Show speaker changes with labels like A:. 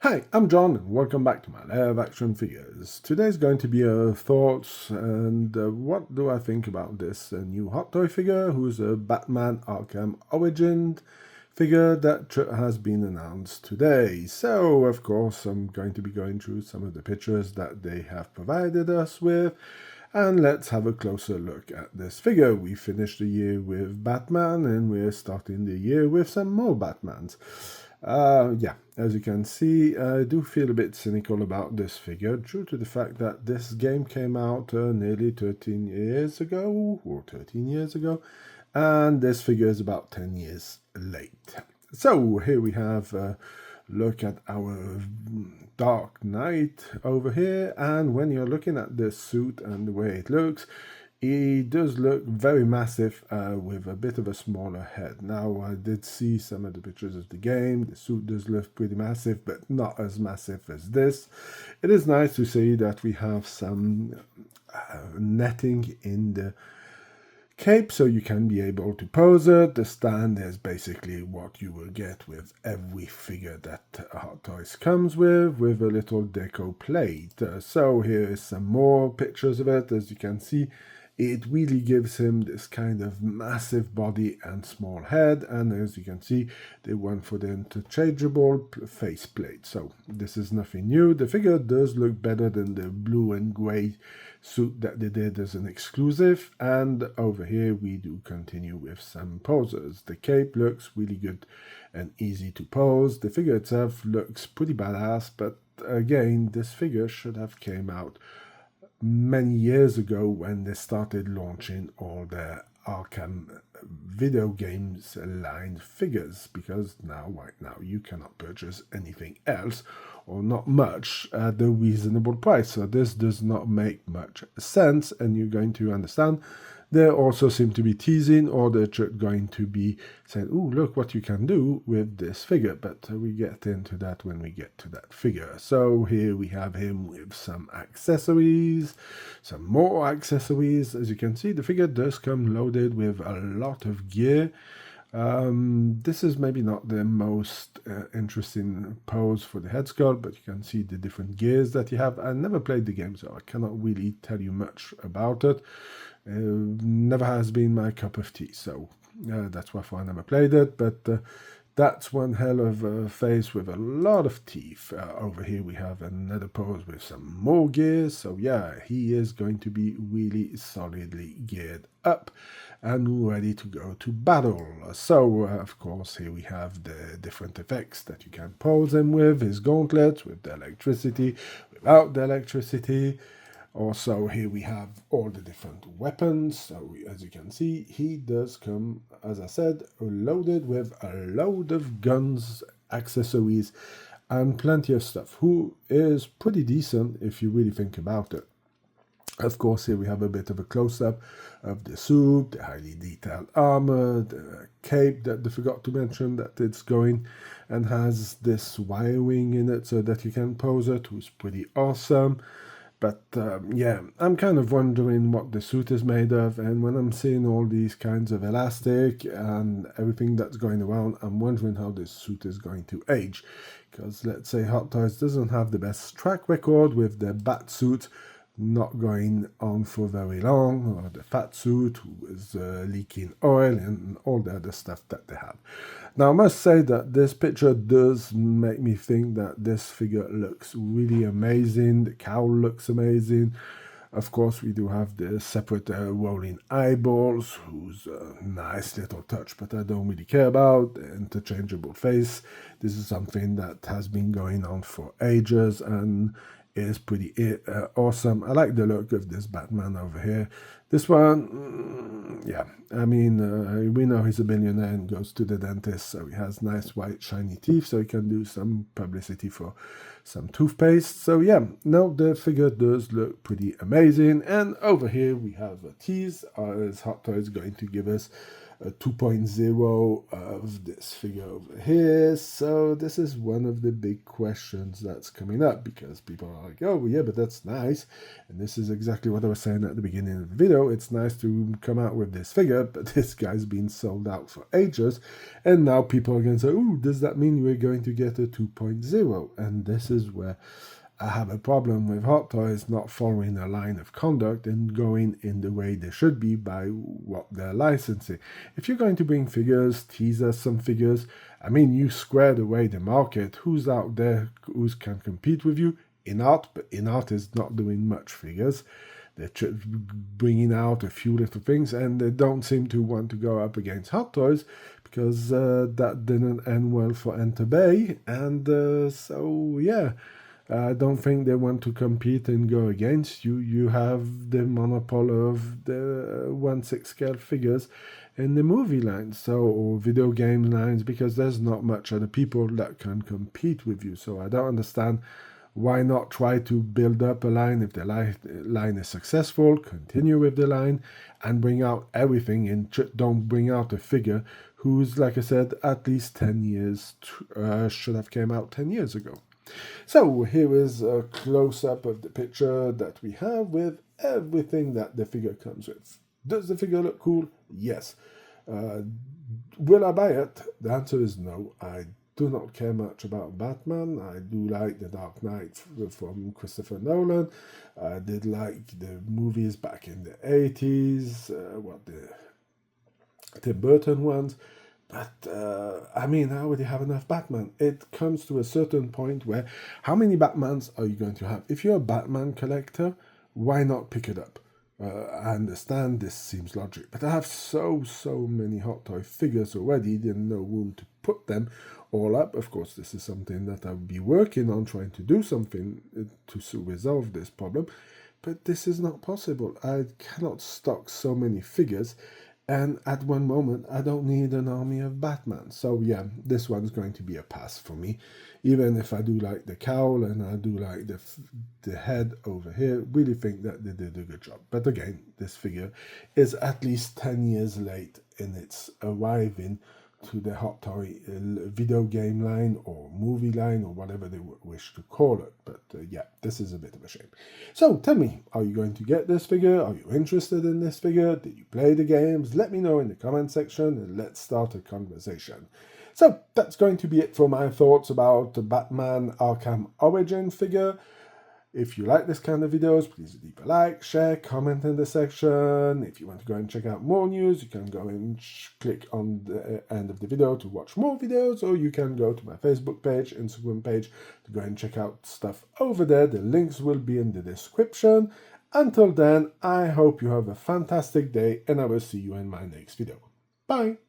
A: Hi, I'm John and welcome back to my Lair of Action Figures. Today's going to be thoughts and what do I think about this new hot toy figure who's a Batman Arkham Origins figure that has been announced today. So, of course, I'm going to be going through some of the pictures that they have provided us with. And let's have a closer look at this figure. We finished the year with Batman and we're starting the year with some more Batmans. Yeah, as you can see, I do feel a bit cynical about this figure due to the fact that this game came out nearly 13 years ago, or 13 years ago, and this figure is about 10 years late. So here we have a look at our Dark Knight over here, and when you're looking at this suit and the way it looks, he does look very massive with a bit of a smaller head. Now, I did see some of the pictures of the game. The suit does look pretty massive, but not as massive as this. It is nice to see that we have some netting in the cape so you can be able to pose it. The stand is basically what you will get with every figure that Hot Toys comes with a little deco plate. So here is some more pictures of it. As you can see, it really gives him this kind of massive body and small head, and as you can see, they went for the interchangeable face plate. So this is nothing new. The figure does look better than the blue and gray suit that they did as an exclusive, and over here we do continue with some poses. The cape looks really good and easy to pose. The figure itself looks pretty badass, but again, this figure should have came out many years ago when they started launching all their Arkham video games line figures, because right now you cannot purchase anything else or not much at a reasonable price. So this does not make much sense, and you're going to understand they also seem to be teasing, or they're going to be saying, oh, look what you can do with this figure. But we get into that when we get to that figure. So here we have him with some accessories, some more accessories. As you can see, the figure does come loaded with a lot of gear. This is maybe not the most interesting pose for the head sculpt, but you can see the different gears that you have. I never played the game, so I cannot really tell you much about it. Never has been my cup of tea, so that's why I never played it, but that's one hell of a face with a lot of teeth. Over here we have another pose with some more gears, so yeah, he is going to be really solidly geared up and ready to go to battle. So of course here we have the different effects that you can pose him with, his gauntlets, with the electricity, without the electricity. Also, here we have all the different weapons. So as you can see, he does come, as I said, loaded with a load of guns, accessories, and plenty of stuff, who is pretty decent if you really think about it. Of course, here we have a bit of a close-up of the suit, the highly detailed armor, the cape that they forgot to mention that it's going and has this wiring in it so that you can pose it, who's pretty awesome. But yeah, I'm kind of wondering what the suit is made of, and when I'm seeing all these kinds of elastic and everything that's going around, I'm wondering how this suit is going to age. Because let's say Hot Toys doesn't have the best track record with the bat suit not going on for very long, or the fat suit who is leaking oil and all the other stuff that they have. Now, I must say that this picture does make me think that this figure looks really amazing. The cowl looks amazing. Of course, we do have the separate rolling eyeballs, who's a nice little touch, but I don't really care about. The interchangeable face. This is something that has been going on for ages and is pretty awesome. I like the look of this Batman over here. This one, yeah, I mean, we know he's a billionaire and goes to the dentist, so he has nice white shiny teeth, so he can do some publicity for some toothpaste. So yeah, no, the figure does look pretty amazing. And over here we have a tease, as Hot Toys is going to give us 2.0 of this figure over here. So this is one of the big questions that's coming up, because people are like, oh yeah, but that's nice. And this is exactly what I was saying at the beginning of the video. It's nice to come out with this figure, but this guy's been sold out for ages. And now people are going to say, oh, does that mean we're going to get a 2.0? And this is where I have a problem with Hot Toys not following a line of conduct and going in the way they should be by what they're licensing. If you're going to bring figures, tease us some figures, I mean, you squared away the market. Who's out there who can compete with you? In art, but in art is not doing much figures. They're bringing out a few little things, and they don't seem to want to go up against Hot Toys, because that didn't end well for Enter Bay, and so yeah. I don't think they want to compete and go against you. You have the monopoly of the 1/6 scale figures in the movie lines, or video game lines, because there's not much other people that can compete with you. So I don't understand why not try to build up a line. If the line is successful, continue with the line and bring out everything, and don't bring out a figure who's, like I said, at least 10 years, should have came out 10 years ago. So here is a close-up of the picture that we have with everything that the figure comes with. Does the figure look cool? Yes. Will I buy it? The answer is no. I do not care much about Batman. I do like The Dark Knight from Christopher Nolan. I did like the movies back in the 80s, the Tim Burton ones. But, I mean, I already have enough Batman. It comes to a certain point where, how many Batmans are you going to have? If you're a Batman collector, why not pick it up? I understand this seems logic, but I have so many Hot Toy figures already, there's no room to put them all up. Of course, this is something that I'll be working on, trying to do something to resolve this problem, but this is not possible. I cannot stock so many figures, and at one moment, I don't need an army of Batman. So yeah, this one's going to be a pass for me. Even if I do like the cowl and I do like the head over here, really think that they did a good job. But again, this figure is at least 10 years late in its arriving to the Hot Toy video game line or movie line or whatever they wish to call it. But yeah, this is a bit of a shame. So tell me, are you going to get this figure? Are you interested in this figure? Did you play the games? Let me know in the comment section and let's start a conversation. So that's going to be it for my thoughts about the Batman Arkham Origins figure. If you like this kind of videos, please leave a like, share, comment in the section. If you want to go and check out more news, you can go and click on the end of the video to watch more videos, or you can go to my Facebook page, Instagram page to go and check out stuff over there. The links will be in the description. Until then, I hope you have a fantastic day, and I will see you in my next video. Bye!